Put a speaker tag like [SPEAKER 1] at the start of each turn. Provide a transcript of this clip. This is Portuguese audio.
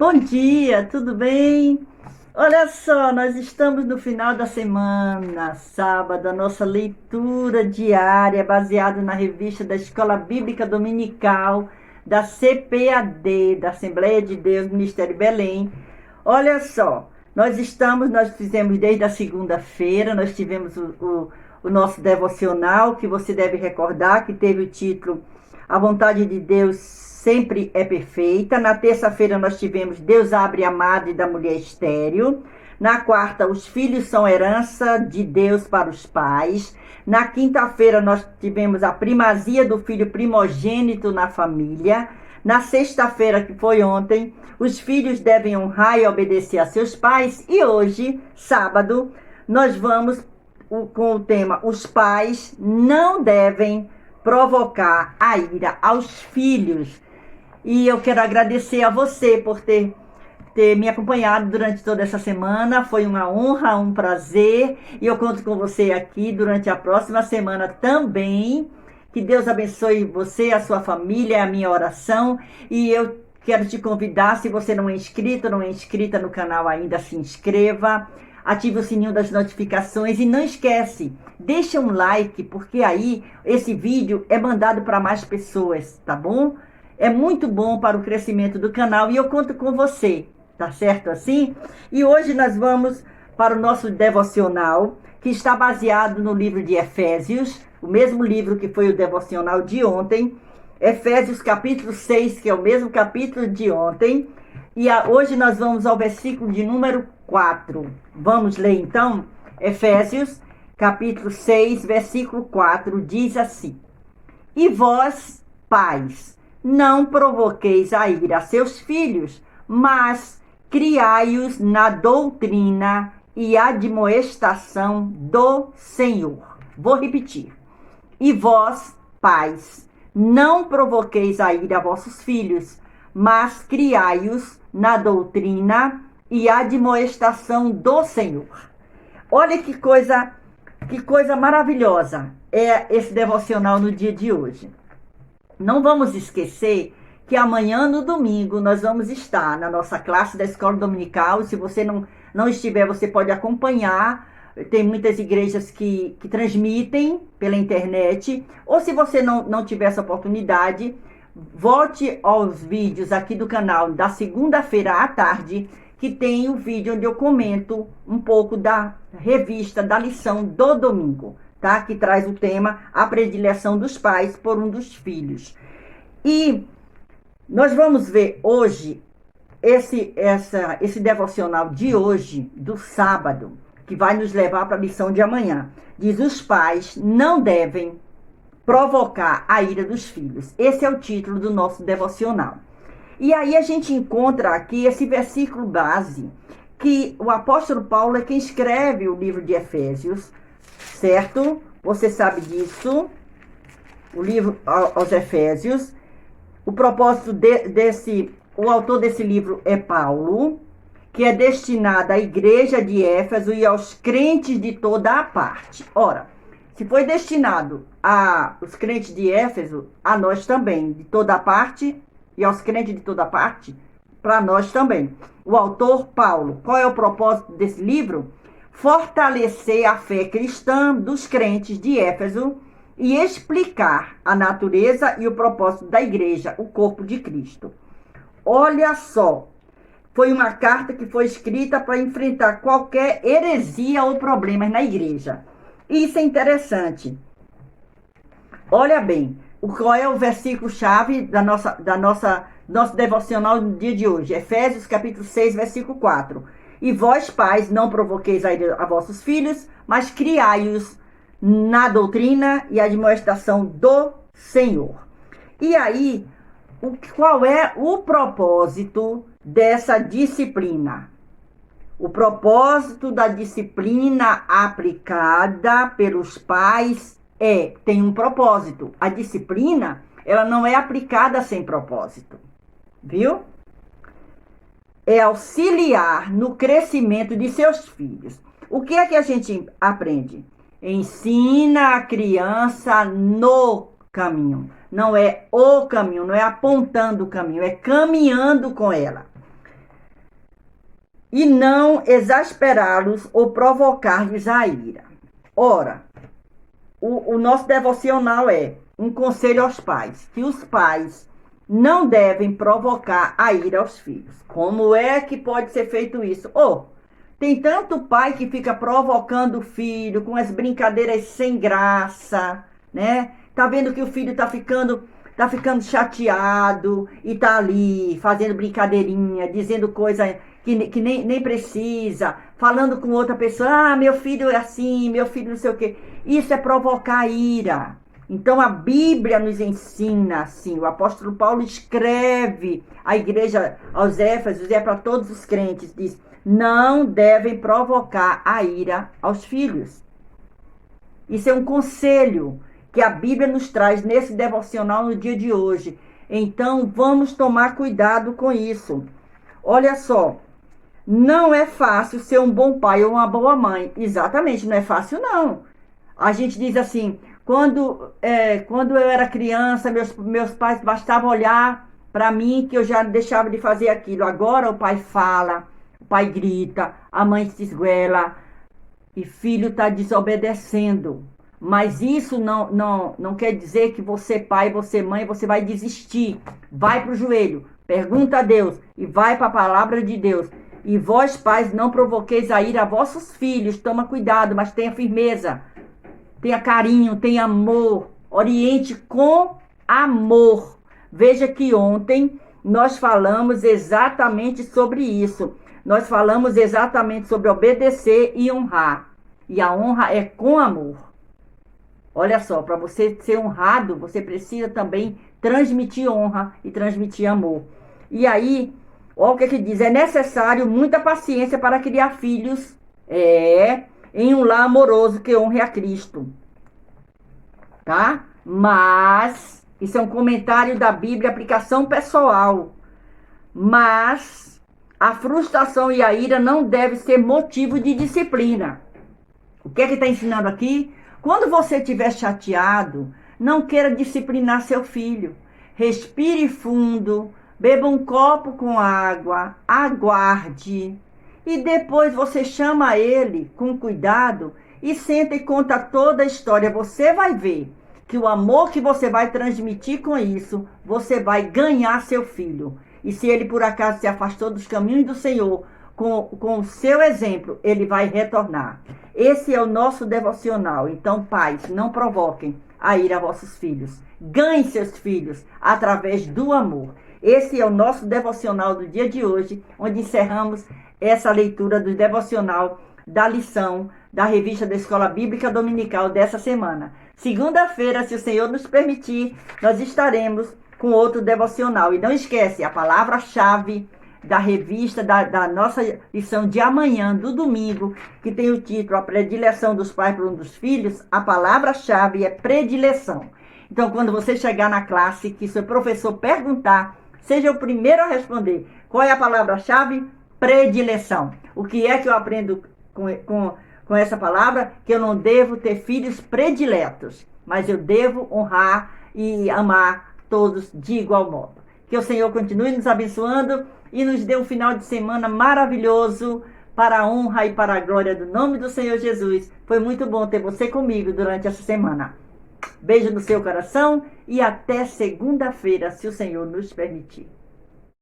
[SPEAKER 1] Bom dia, tudo bem? Olha só, nós estamos no final da semana, sábado, a nossa leitura diária baseada na revista da Escola Bíblica Dominical da CPAD, da Assembleia de Deus, Ministério Belém. Olha só, nós fizemos desde a segunda-feira, nós tivemos o nosso devocional, que você deve recordar, que teve o título A Vontade de Deus Sempre é Perfeita. Na terça-feira nós tivemos Deus abre a madre da mulher estéril. Na quarta, os filhos são herança de Deus para os pais. Na quinta-feira nós tivemos a primazia do filho primogênito na família. Na sexta-feira, que foi ontem, os filhos devem honrar e obedecer a seus pais. E hoje, sábado, nós vamos com o tema Os pais não devem provocar a ira aos filhos. E eu quero agradecer a você por ter me acompanhado durante toda essa semana. Foi uma honra, um prazer. E eu conto com você aqui durante a próxima semana também. Que Deus abençoe você, a sua família, é a minha oração. E eu quero te convidar, se você não é inscrito, não é inscrita no canal ainda, se inscreva. Ative o sininho das notificações e não esquece, deixa um like, porque aí esse vídeo é mandado para mais pessoas, tá bom? É muito bom para o crescimento do canal e eu conto com você, tá certo assim? E hoje nós vamos para o nosso devocional, que está baseado no livro de Efésios, o mesmo livro que foi o devocional de ontem, Efésios capítulo 6, que é o mesmo capítulo de ontem. E hoje nós vamos ao versículo de número 4. Vamos ler então? Efésios capítulo 6, versículo 4, diz assim: E vós, pais, não provoqueis a ira a seus filhos, mas criai-os na doutrina e admoestação do Senhor. Vou repetir. E vós, pais, não provoqueis a ira a vossos filhos, mas criai-os na doutrina e admoestação do Senhor. Olha que coisa maravilhosa é esse devocional no dia de hoje. Não vamos esquecer que amanhã, no domingo, nós vamos estar na nossa classe da Escola Dominical. Se você não estiver, você pode acompanhar. Tem muitas igrejas que transmitem pela internet. Ou se você não tiver essa oportunidade, volte aos vídeos aqui do canal da segunda-feira à tarde, que tem o vídeo onde eu comento um pouco da revista, da lição do domingo, tá? Que traz o tema A Predileção dos Pais por um dos Filhos. E nós vamos ver hoje esse devocional de hoje, do sábado, que vai nos levar para a lição de amanhã. Diz: os pais não devem provocar a ira dos filhos. Esse é o título do nosso devocional. E aí a gente encontra aqui esse versículo base, que o apóstolo Paulo é quem escreve o livro de Efésios, certo? Você sabe disso, o livro aos Efésios. O propósito o autor desse livro é Paulo, que é destinado à igreja de Éfeso e aos crentes de toda a parte. Ora, se foi destinado aos crentes de Éfeso, a nós também, de toda a parte, e aos crentes de toda a parte, para nós também. O autor Paulo, qual é o propósito desse livro? Fortalecer a fé cristã dos crentes de Éfeso e explicar a natureza e o propósito da igreja, o corpo de Cristo. Olha só, foi uma carta que foi escrita para enfrentar qualquer heresia ou problemas na igreja. Isso é interessante. Olha bem, qual é o versículo-chave nosso devocional no dia de hoje? Efésios capítulo 6, versículo 4. E vós, pais, não provoqueis a ira a vossos filhos, mas criai-os na doutrina e admoestação do Senhor. E aí, qual é o propósito dessa disciplina? O propósito da disciplina aplicada pelos pais tem um propósito. A disciplina, ela não é aplicada sem propósito, viu? É auxiliar no crescimento de seus filhos. O que é que a gente aprende? Ensina a criança no caminho. Não é o caminho, não é apontando o caminho, é caminhando com ela. e não exasperá-los ou provocar-lhes a ira. Ora, o nosso devocional é um conselho aos pais, que os pais não devem provocar a ira aos filhos. Como é que pode ser feito isso? Tem tanto pai que fica provocando o filho com as brincadeiras sem graça, né? Tá vendo que o filho tá ficando chateado e tá ali fazendo brincadeirinha, dizendo coisa que nem precisa, falando com outra pessoa, meu filho é assim, meu filho não sei o quê. Isso é provocar ira. Então a Bíblia nos ensina assim, o apóstolo Paulo escreve à igreja, aos Éfesos, e é para todos os crentes, diz: não devem provocar a ira aos filhos. Isso é um conselho que a Bíblia nos traz nesse devocional no dia de hoje. Então vamos tomar cuidado com isso. Olha só, não é fácil ser um bom pai ou uma boa mãe. Exatamente, não é fácil não. A gente diz assim, quando eu era criança, meus pais bastava olhar para mim que eu já deixava de fazer aquilo. Agora o pai fala, o pai grita, a mãe se esguela e filho está desobedecendo. Mas isso não quer dizer que você pai, você mãe, você vai desistir. Vai para o joelho, pergunta a Deus e vai para a palavra de Deus. E vós, pais, não provoqueis a ira a vossos filhos. Toma cuidado, mas tenha firmeza. Tenha carinho, tenha amor. Oriente com amor. Veja que ontem nós falamos exatamente sobre isso. Nós falamos exatamente sobre obedecer e honrar. E a honra é com amor. Olha só, para você ser honrado, você precisa também transmitir honra e transmitir amor. E aí, olha o que diz: é necessário muita paciência para criar filhos em um lar amoroso que honre a Cristo. Tá? Mas, isso é um comentário da Bíblia, aplicação pessoal. Mas, a frustração e a ira não devem ser motivo de disciplina. O que está ensinando aqui? Quando você estiver chateado, não queira disciplinar seu filho. Respire fundo, beba um copo com água, aguarde. E depois você chama ele com cuidado e senta e conta toda a história. Você vai ver que o amor que você vai transmitir com isso, você vai ganhar seu filho. E se ele por acaso se afastou dos caminhos do Senhor, com o seu exemplo, ele vai retornar. Esse é o nosso devocional. Então, pais, não provoquem a ira a vossos filhos. Ganhem seus filhos através do amor. Esse é o nosso devocional do dia de hoje, onde encerramos essa leitura do devocional da lição da revista da Escola Bíblica Dominical dessa semana. Segunda-feira, se o Senhor nos permitir, nós estaremos com outro devocional. E não esquece, a palavra-chave da revista, da nossa lição de amanhã, do domingo, que tem o título A Predileção dos Pais por um dos Filhos, a palavra-chave é predileção. Então, quando você chegar na classe, que seu professor perguntar, seja o primeiro a responder. Qual é a palavra-chave? Predileção. O que é que eu aprendo com essa palavra? Que eu não devo ter filhos prediletos, mas eu devo honrar e amar todos de igual modo. Que o Senhor continue nos abençoando e nos dê um final de semana maravilhoso para a honra e para a glória do nome do Senhor Jesus. Foi muito bom ter você comigo durante essa semana. Beijo no seu coração e até segunda-feira, se o Senhor nos permitir.